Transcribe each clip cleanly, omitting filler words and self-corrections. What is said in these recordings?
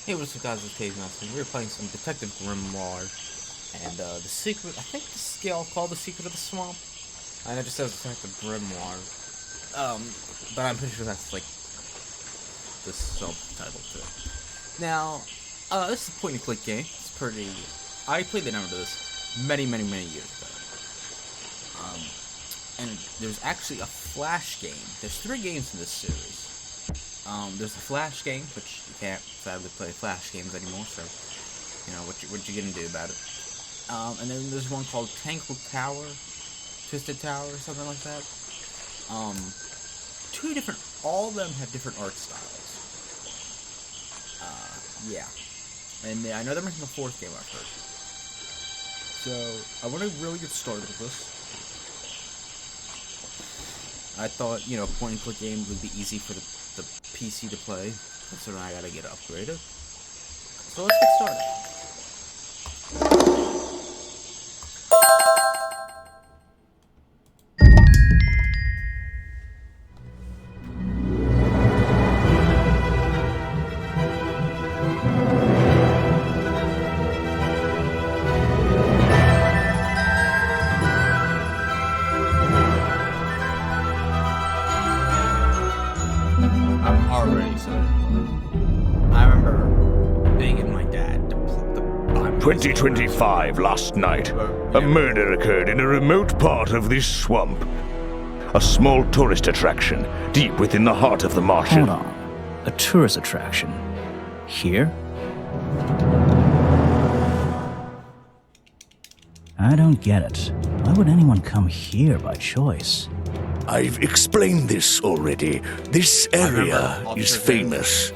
Hey, what's up guys, it's TAZEDMOUSE, and we're playing some Detective Grimoire, and the secret, I think this skill called the Secret of the Swamp, and it just says Detective Grimoire, but I'm pretty sure that's like the subtitle to it. Now, this is a point-and-click game. It's pretty, I played the number of this many years ago, and there's actually a Flash game. There's 3 games in this series. There's the Flash game, which you can't sadly play Flash games anymore, so, you know, what you gonna do about it? And then there's one called Tangled Tower, Twisted Tower, or something like that. 2 different, all of them have different art styles. Yeah. And I know they're making a 4th game, I've heard. So, I want to really get started with this. I thought, you know, point-and-click game would be easy for the PC to play, so I gotta get upgraded. So let's get started. I'm already excited. I remember begging my dad to put the 2025 last night, a murder occurred in a remote part of this swamp. A small tourist attraction deep within the heart of the marshland. Hold on. A tourist attraction? Here? I don't get it. Why would anyone come here by choice? I've explained this already. This area is famous.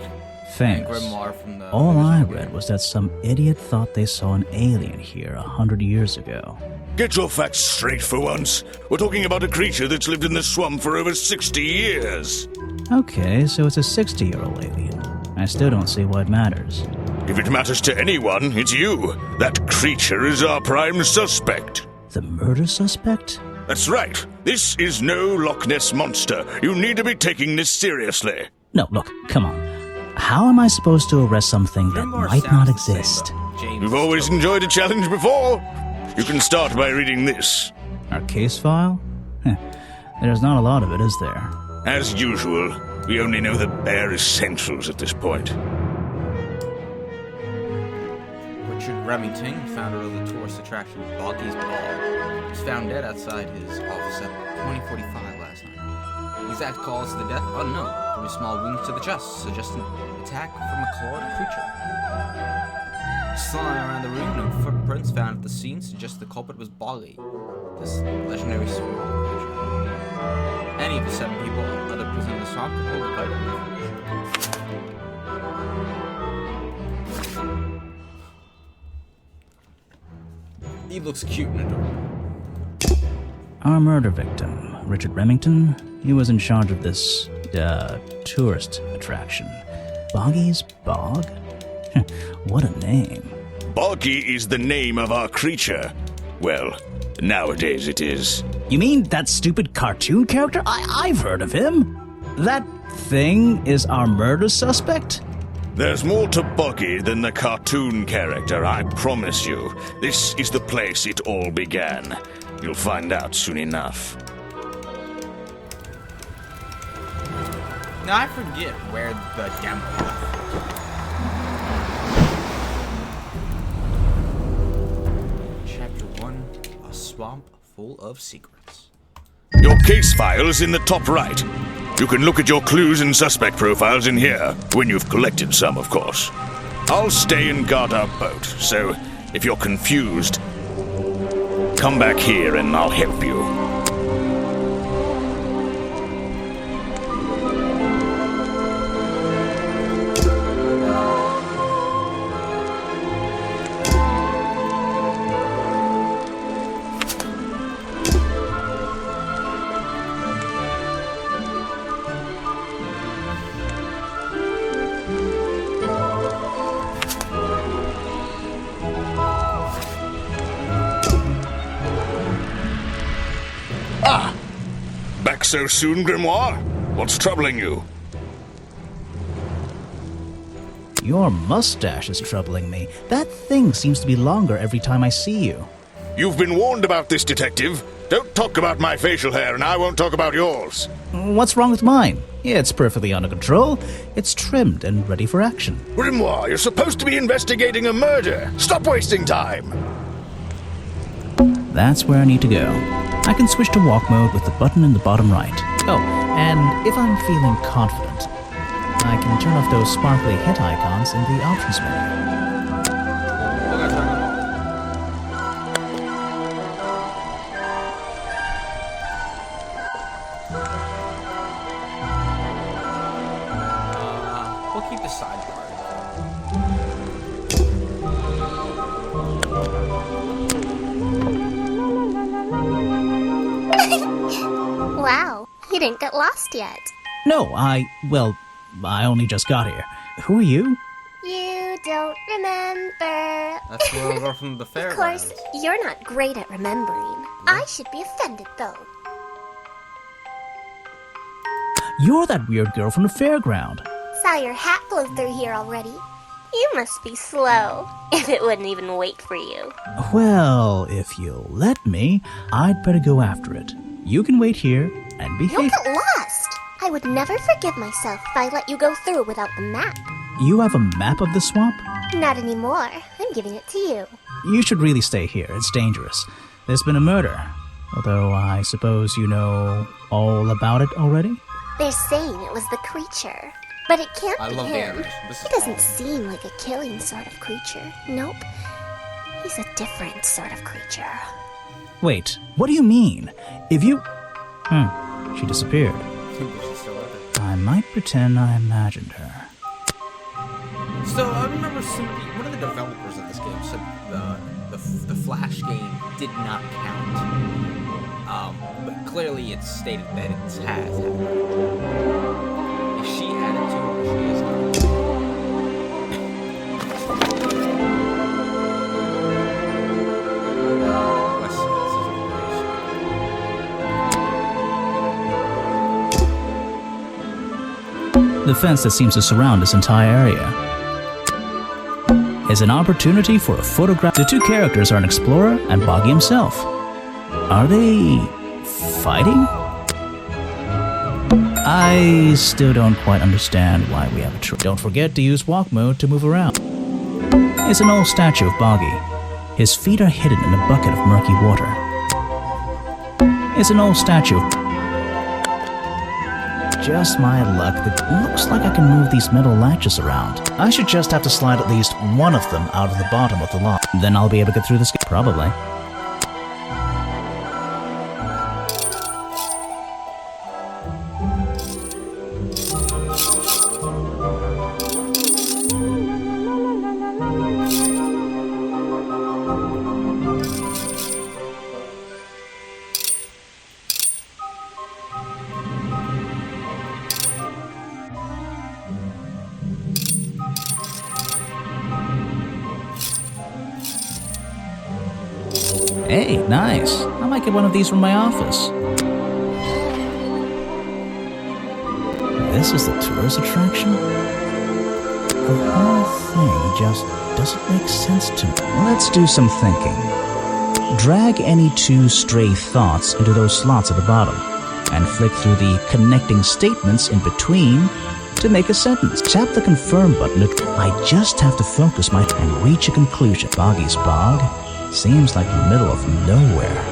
Famous. Grimoire from the All I original read game. was that some idiot thought they saw an alien here 100 years ago. Get your facts straight for once. We're talking about a creature that's lived in the swamp for over 60 years. Okay, so it's a 60-year-old alien. I still don't see why it matters. If it matters to anyone, it's you. That creature is our prime suspect. The murder suspect? That's right. This is no Loch Ness monster. You need to be taking this seriously. No, look, come on. How am I supposed to arrest something that Grimoire might sounds not the same, exist? but James You've always spoke- enjoyed a challenge before. You can start by reading this. Our case file? Heh, there's not a lot of it, is there? As usual, we only know the bare essentials at this point. Richard Remington, founder of the tourist attraction Boggy's Ball, was found dead outside his office at 20:45 last night. The exact cause of the death unknown. 3 small wounds to the chest, suggesting attack from a clawed creature. Slime around the room, no footprints found at the scene suggest the culprit was Boggy, this legendary swamp creature. Any of the 7 people and other prisoners in the swamp could hold the vital information. He looks cute and adorable. Our murder victim, Richard Remington, he was in charge of this, tourist attraction. Boggy's Bog? What a name. Boggy is the name of our creature. Well, nowadays it is. You mean that stupid cartoon character? I've heard of him. That thing is our murder suspect? There's more to Boggy than the cartoon character, I promise you. This is the place it all began. You'll find out soon enough. Now I forget where the demo is. Chapter 1, A Swamp Full of Secrets. Your case file's in the top right. You can look at your clues and suspect profiles in here, when you've collected some, of course. I'll stay and guard our boat, so if you're confused, come back here and I'll help you. Back so soon, Grimoire? What's troubling you? Your mustache is troubling me. That thing seems to be longer every time I see you. You've been warned about this, Detective. Don't talk about my facial hair, and I won't talk about yours. What's wrong with mine? It's perfectly under control. It's trimmed and ready for action. Grimoire, you're supposed to be investigating a murder. Stop wasting time. That's where I need to go. I can switch to walk mode with the button in the bottom right. Oh, and if I'm feeling confident, I can turn off those sparkly hit icons in the options menu. We'll keep the sidebar. Wow, you didn't get lost yet. No, I only just got here. Who are you? You don't remember. That's where we're from the fairgrounds. Of course, you're not great at remembering. I should be offended, though. You're that weird girl from the fairground. Saw your hat blow through here already. You must be slow, if it wouldn't even wait for you. Well, if you'll let me, I'd better go after it. You can wait here and be You'll faithful. get lost. I would never forgive myself if I let you go through without the map. You have a map of the swamp? Not anymore. I'm giving it to you. You should really stay here. It's dangerous. There's been a murder. Although I suppose you know all about it already? They're saying it was the creature. But it can't I be love the him. animation. This is He doesn't awesome. seem like a killing sort of creature. Nope. He's a different sort of creature. Wait, what do you mean? If you... she disappeared. She's still out there. I might pretend I imagined her. So I remember one of the developers of this game said the Flash game did not count. But clearly it's stated that it has happened. Is she added to it or she is not? The fence that seems to surround this entire area is an opportunity for a photograph. The two characters are an explorer and Boggy himself. Are they fighting? I still don't quite understand why we have a choice. Don't forget to use walk mode to move around. It's an old statue of Boggy. His feet are hidden in a bucket of murky water. It's an old statue. Just my luck. It looks like I can move these metal latches around. I should just have to slide at least one of them out of the bottom of the lock. Then I'll be able to get through this game. Probably. Hey, nice. I might get one of these from my office. This is the tourist attraction? The whole thing just doesn't make sense to me. Let's do some thinking. Drag any two stray thoughts into those slots at the bottom, and flick through the connecting statements in between to make a sentence. Tap the confirm button. I just have to focus and reach a conclusion. Boggy's Bog seems like the middle of nowhere.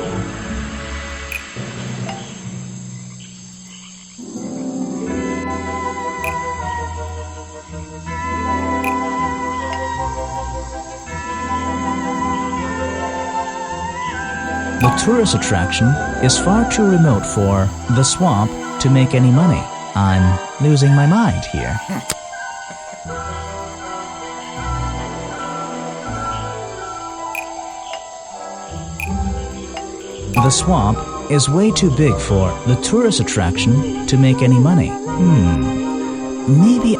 The tourist attraction is far too remote for the swamp to make any money. I'm losing my mind here. The swamp is way too big for the tourist attraction to make any money. Maybe...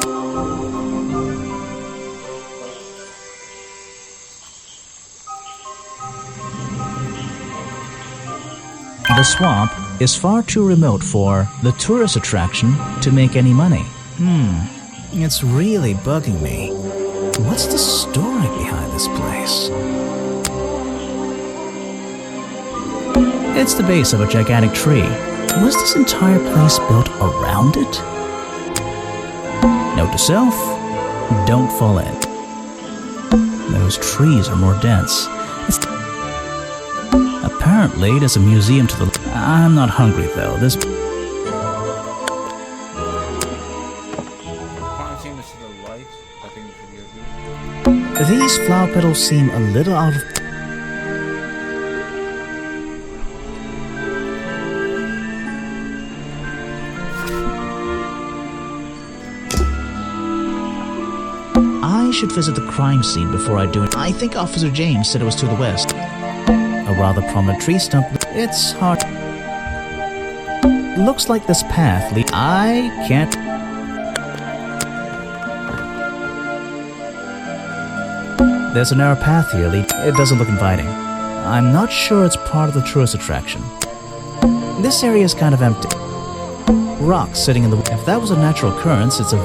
The swamp is far too remote for the tourist attraction to make any money. It's really bugging me. What's the story behind this place? It's the base of a gigantic tree. Was this entire place built around it? Note to self, don't fall in. Those trees are more dense. Apparently, there's a museum to the... I'm not hungry, though. This... These flower petals seem a little out of... I should visit the crime scene before I do it. I think Officer James said it was to the west. A rather prominent tree stump. It's hard. Looks like this path leads... I can't... There's a narrow path here. It doesn't look inviting. I'm not sure it's part of the tourist attraction. This area is kind of empty. Rocks sitting in the... If that was a natural occurrence, it's a...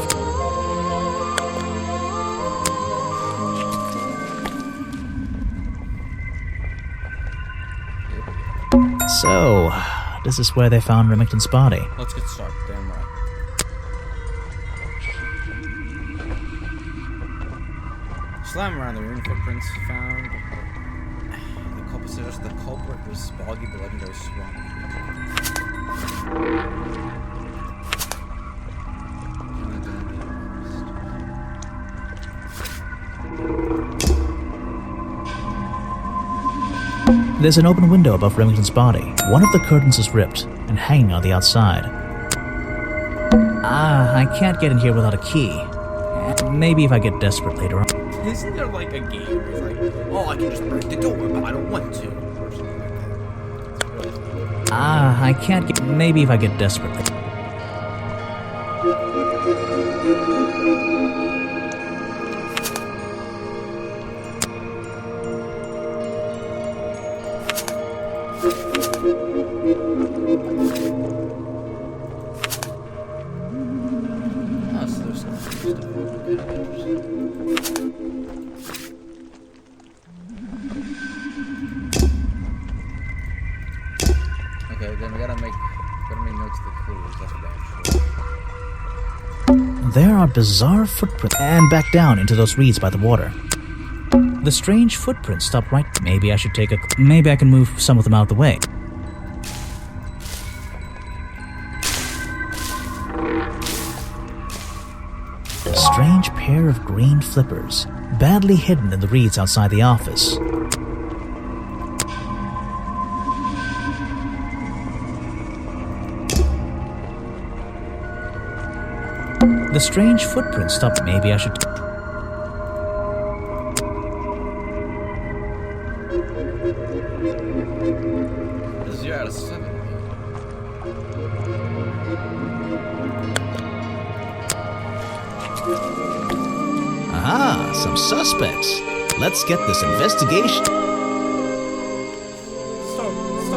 So, this is where they found Remington's body. Let's get started, damn right. Slam around the room, footprints found. The culprit was boggy the legendary swamp. There's an open window above Remington's body. One of the curtains is ripped and hanging on the outside. I can't get in here without a key. Maybe if I get desperate later on. Isn't there like a game where it's like, oh, I can just break the door, but I don't want to, or something like that? I can't get... Maybe if I get desperate later. Okay, then we gotta make notes of the clues. That's what I'm sure. There are bizarre footprints and back down into those reeds by the water. The strange footprints stop right. Maybe I should take a... Maybe I can move some of them out of the way. A strange pair of green flippers, badly hidden in the reeds outside the office. The strange footprints stop. Maybe I should... 0 out of 7. Ah, some suspects. Let's get this investigation. Start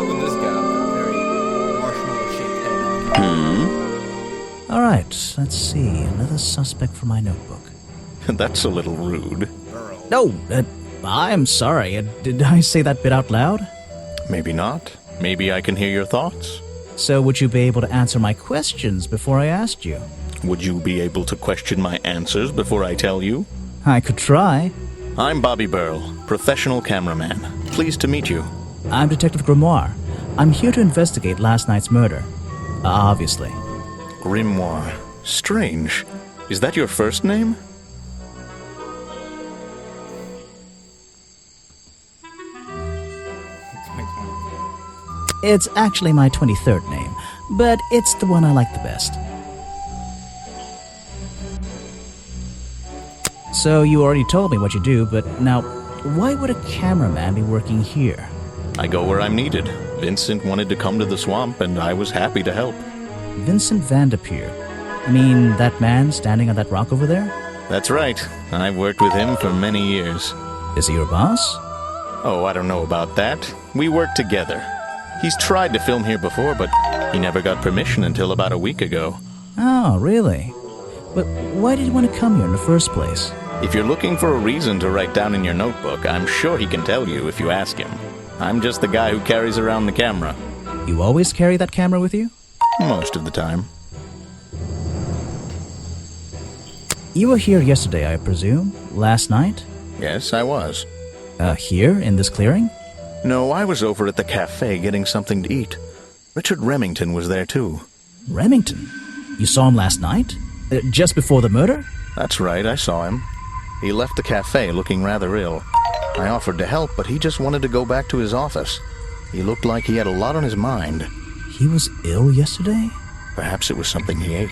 with this guy with a very marshmallow-shaped head. All right, let's see. Another suspect for my notebook. That's a little rude. No, I'm sorry. Did I say that bit out loud? Maybe not. Maybe I can hear your thoughts. So would you be able to answer my questions before I asked you? Would you be able to question my answers before I tell you? I could try. I'm Bobby Burl, professional cameraman. Pleased to meet you. I'm Detective Grimoire. I'm here to investigate last night's murder. Obviously. Grimoire. Strange. Is that your first name? It's actually my 23rd name, but it's the one I like the best. So you already told me what you do, but now, why would a cameraman be working here? I go where I'm needed. Vincent wanted to come to the swamp, and I was happy to help. Vincent Vanderpeer. I mean, that man standing on that rock over there? That's right. I've worked with him for many years. Is he your boss? Oh, I don't know about that. We work together. He's tried to film here before, but he never got permission until about a week ago. Oh, really? But why did you want to come here in the first place? If you're looking for a reason to write down in your notebook, I'm sure he can tell you if you ask him. I'm just the guy who carries around the camera. You always carry that camera with you? Most of the time. You were here yesterday, I presume? Last night? Yes, I was. Here, in this clearing? No, I was over at the cafe getting something to eat. Richard Remington was there too. Remington? You saw him last night? Just before the murder? That's right, I saw him. He left the cafe looking rather ill. I offered to help, but he just wanted to go back to his office. He looked like he had a lot on his mind. He was ill yesterday? Perhaps it was something he ate.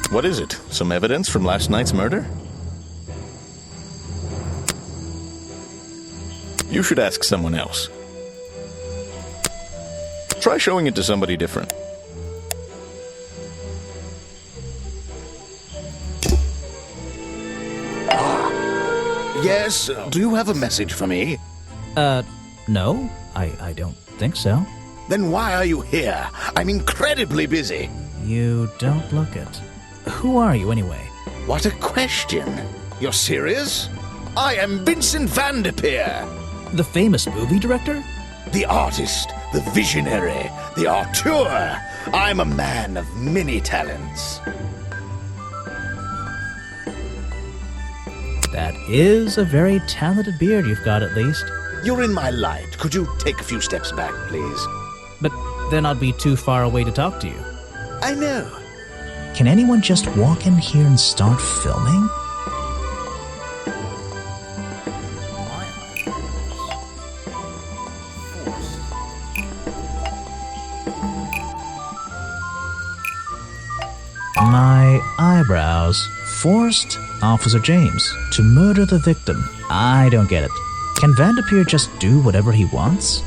What is it? Some evidence from last night's murder? You should ask someone else. Try showing it to somebody different. Yes, do you have a message for me? No, I don't think so. Then why are you here? I'm incredibly busy. You don't look it. Who are you, anyway? What a question. You're serious? I am Vincent Van Der Peer. The famous movie director? The artist, the visionary, the auteur. I'm a man of many talents. That is a very talented beard you've got, at least. You're in my light. Could you take a few steps back, please? But then I'd be too far away to talk to you. I know. Can anyone just walk in here and start filming? My eyebrows. Forced Officer James to murder the victim. I don't get it. Can Van Der Peer just do whatever he wants?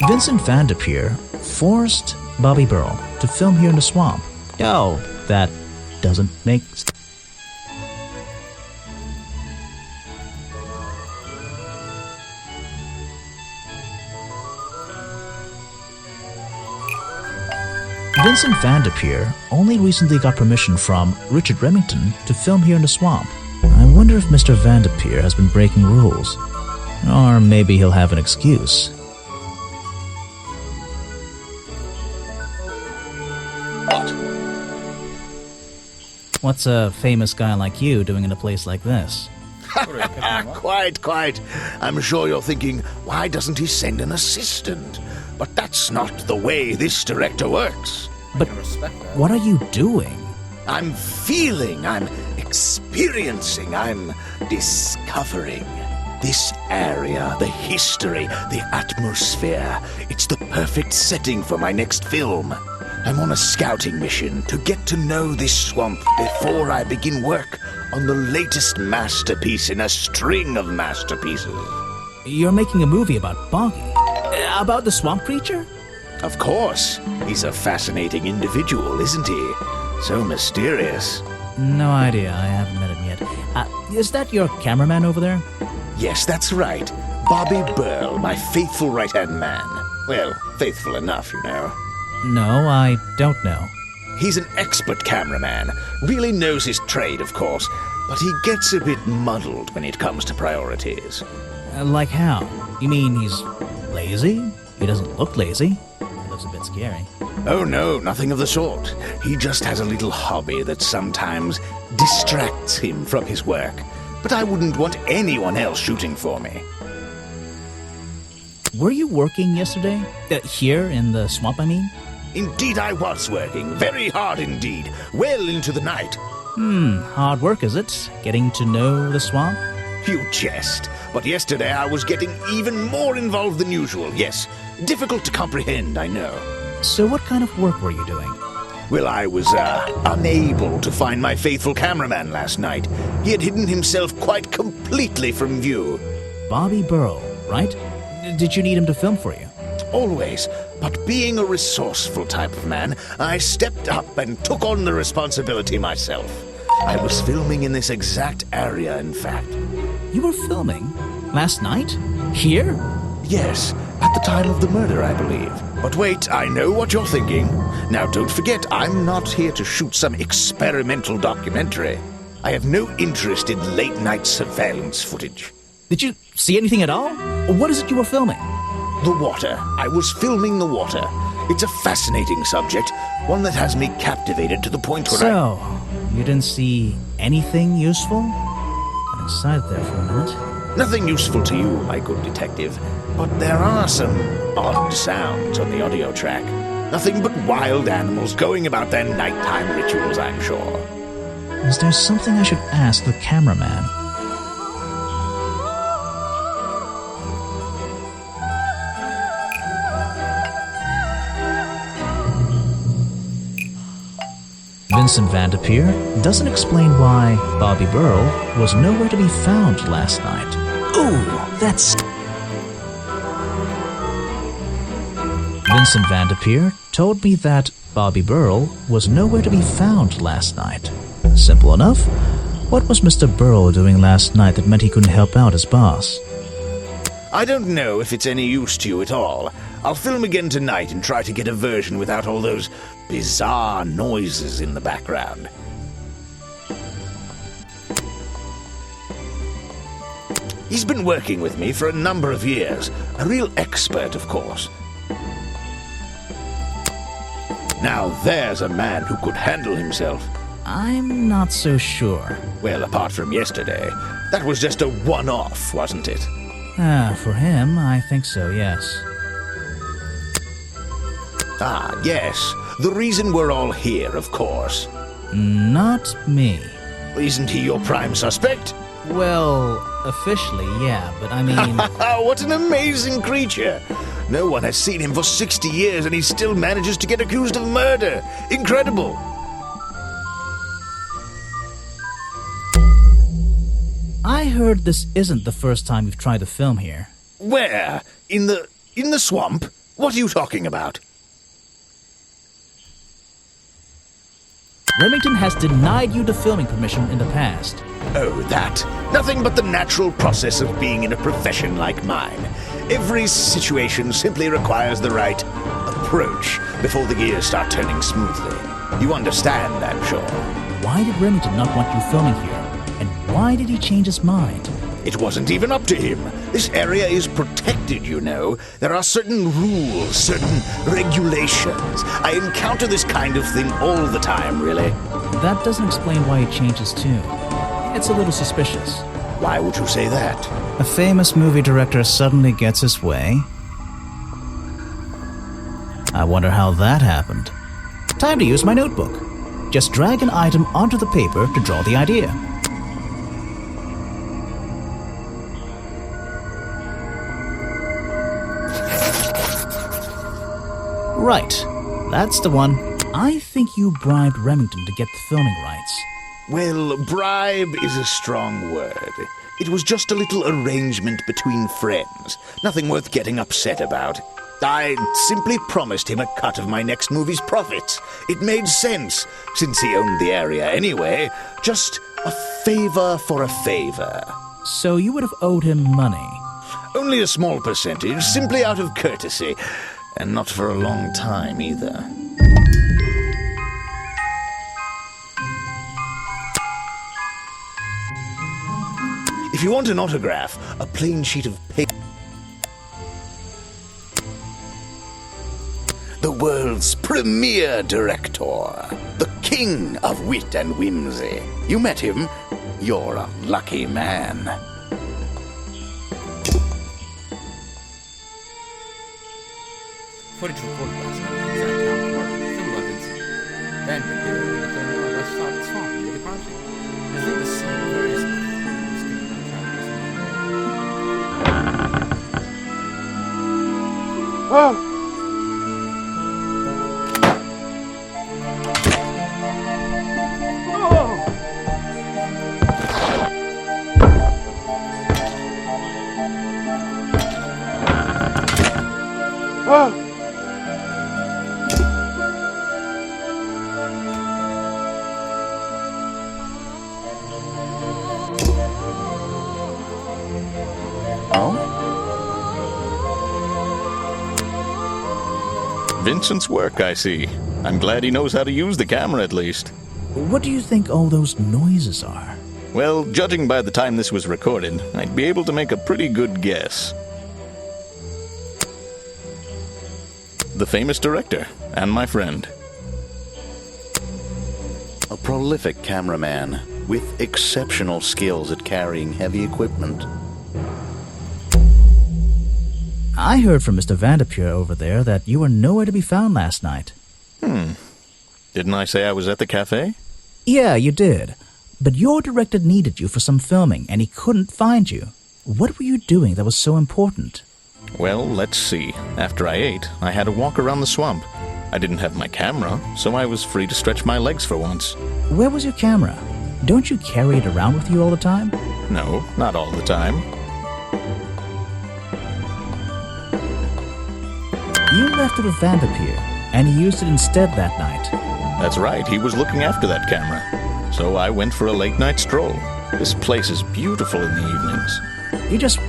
Vincent Van Der Peer forced Bobby Burl to film here in the swamp. Oh, that doesn't make sense. Vincent Van Der Peer only recently got permission from Richard Remington to film here in the swamp. I wonder if Mr. Van Der Peer has been breaking rules. Or maybe he'll have an excuse. What? What's a famous guy like you doing in a place like this? Quite. I'm sure you're thinking, why doesn't he send an assistant? But that's not the way this director works. But what are you doing? I'm feeling, I'm experiencing, I'm discovering. This area, the history, the atmosphere, it's the perfect setting for my next film. I'm on a scouting mission to get to know this swamp before I begin work on the latest masterpiece in a string of masterpieces. You're making a movie about Boggy? About the swamp creature? Of course. He's a fascinating individual, isn't he? So mysterious. No idea. I haven't met him yet. Is that your cameraman over there? Yes, that's right. Bobby Burl, my faithful right-hand man. Well, faithful enough, you know. No, I don't know. He's an expert cameraman. Really knows his trade, of course. But he gets a bit muddled when it comes to priorities. Like how? You mean he's lazy? He doesn't look lazy. He looks a bit scary. Oh no, nothing of the sort. He just has a little hobby that sometimes distracts him from his work. But I wouldn't want anyone else shooting for me. Were you working yesterday? Here in the swamp, I mean? Indeed I was working, very hard indeed, well into the night. Hard work, is it? Getting to know the swamp? You jest, but yesterday I was getting even more involved than usual, yes. Difficult to comprehend, I know. So what kind of work were you doing? Well, I was, unable to find my faithful cameraman last night. He had hidden himself quite completely from view. Bobby Burl, right? Did you need him to film for you? Always, but being a resourceful type of man, I stepped up and took on the responsibility myself. I was filming in this exact area, in fact. You were filming? Last night? Here? Yes, at the time of the murder, I believe. But wait, I know what you're thinking. Now, don't forget, I'm not here to shoot some experimental documentary. I have no interest in late-night surveillance footage. Did you see anything at all? What is it you were filming? The water. I was filming the water. It's a fascinating subject, one that has me captivated to the point where So, you didn't see anything useful? Got excited there for a minute. Nothing useful to you, my good detective, but there are some odd sounds on the audio track. Nothing but wild animals going about their nighttime rituals, I'm sure. Is there something I should ask the cameraman? Vincent Van de Peer doesn't explain why Bobby Burrell was nowhere to be found last night. Ooh, that's... Vincent Van de Peer told me that Bobby Burrell was nowhere to be found last night. Simple enough. What was Mr. Burrell doing last night that meant he couldn't help out his boss? I don't know if it's any use to you at all. I'll film again tonight and try to get a version without all those bizarre noises in the background. He's been working with me for a number of years. A real expert, of course. Now there's a man who could handle himself. I'm not so sure. Well, apart from yesterday, that was just a one-off, wasn't it? For him, I think so, yes. Ah, yes. The reason we're all here, of course. Not me. Isn't he your prime suspect? Well, officially, yeah, but I mean... What an amazing creature! No one has seen him for 60 years and he still manages to get accused of murder. Incredible! I heard this isn't the first time you've tried to film here. Where? In the swamp? What are you talking about? Remington has denied you the filming permission in the past. Oh, that. Nothing but the natural process of being in a profession like mine. Every situation simply requires the right approach before the gears start turning smoothly. You understand, I'm sure. Why did Remington not want you filming here? And why did he change his mind? It wasn't even up to him. This area is protected, you know. There are certain rules, certain regulations. I encounter this kind of thing all the time, really. That doesn't explain why he changed his tune. It's a little suspicious. Why would you say that? A famous movie director suddenly gets his way. I wonder how that happened. Time to use my notebook. Just drag an item onto the paper to draw the idea. Right, that's the one. I think you bribed Remington to get the filming rights. Well, bribe is a strong word. It was just a little arrangement between friends. Nothing worth getting upset about. I simply promised him a cut of my next movie's profits. It made sense, since he owned the area anyway. Just a favor for a favor. So you would have owed him money? Only a small percentage, simply out of courtesy. And not for a long time, either. If you want an autograph, a plain sheet of paper. The world's premier director. The king of wit and whimsy. You met him? You're a lucky man. Footage recorded last night at the exact time of the murder, filmed by Vincent. Then prepared in the film west side of the swamp near the crime scene. His name is various clues given by travelers. Vincent's work, I see. I'm glad he knows how to use the camera at least. What do you think all those noises are? Well, judging by the time this was recorded, I'd be able to make a pretty good guess. The famous director, and my friend. A prolific cameraman with exceptional skills at carrying heavy equipment. I heard from Mr. Vanderpure over there that you were nowhere to be found last night. Didn't I say I was at the cafe? Yeah, you did. But your director needed you for some filming, and he couldn't find you. What were you doing that was so important? Well, let's see. After I ate, I had a walk around the swamp. I didn't have my camera, so I was free to stretch my legs for once. Where was your camera? Don't you carry it around with you all the time? No, not all the time. You left it with Vanderpure, and he used it instead that night. That's right, he was looking after that camera. So I went for a late-night stroll. This place is beautiful in the evenings. You just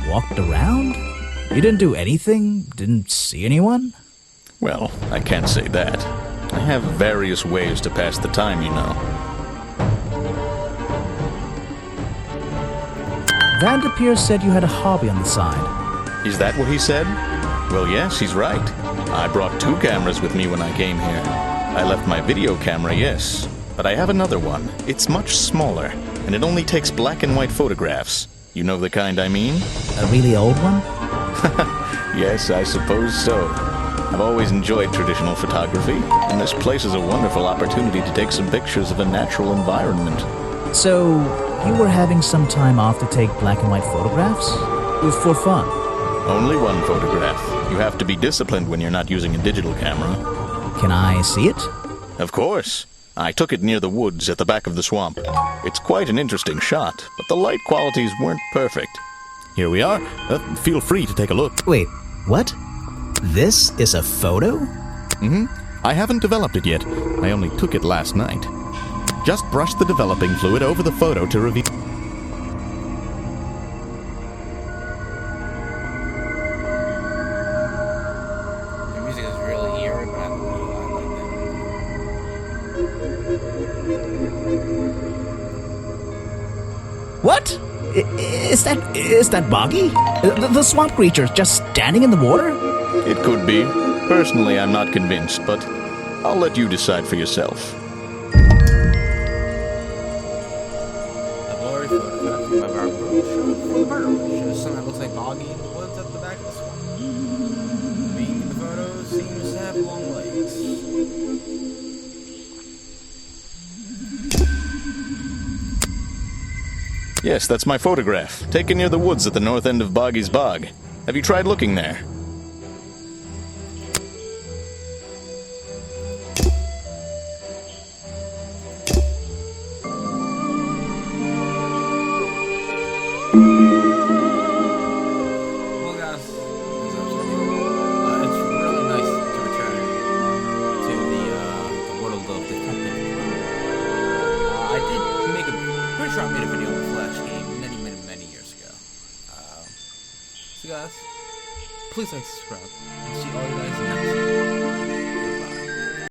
walked around? You didn't do anything? Didn't see anyone? Well, I can't say that. I have various ways to pass the time, you know. Vanderpure said you had a hobby on the side. Is that what he said? Well, yes, he's right. I brought 2 cameras with me when I came here. I left my video camera, yes, but I have another one. It's much smaller, and it only takes black and white photographs. You know the kind I mean? A really old one? Yes, I suppose so. I've always enjoyed traditional photography, and this place is a wonderful opportunity to take some pictures of a natural environment. So, you were having some time off to take black and white photographs? For fun? Only one photograph. You have to be disciplined when you're not using a digital camera. Can I see it? Of course. I took it near the woods at the back of the swamp. It's quite an interesting shot, but the light qualities weren't perfect. Here we are. Feel free to take a look. Wait, what? This is a photo? I haven't developed it yet. I only took it last night. Just brush the developing fluid over the photo to reveal... The music is really eerie, but I like that. What? Is that Boggy? The swamp creature just standing in the water? It could be. Personally, I'm not convinced, but I'll let you decide for yourself. A blurry photograph from my barber from the bird shows something that looks like Boggy in the woods at the back of the swamp. The being in the photo seems to have long legs. Yes, that's my photograph, taken near the woods at the north end of Boggy's Bog. Have you tried looking there? Well, guys, it's really nice to return to the world of Detective Grimoire. I did make pretty sure I made a video on the Flash game many years ago. So guys, please like, subscribe, and see all you guys next time.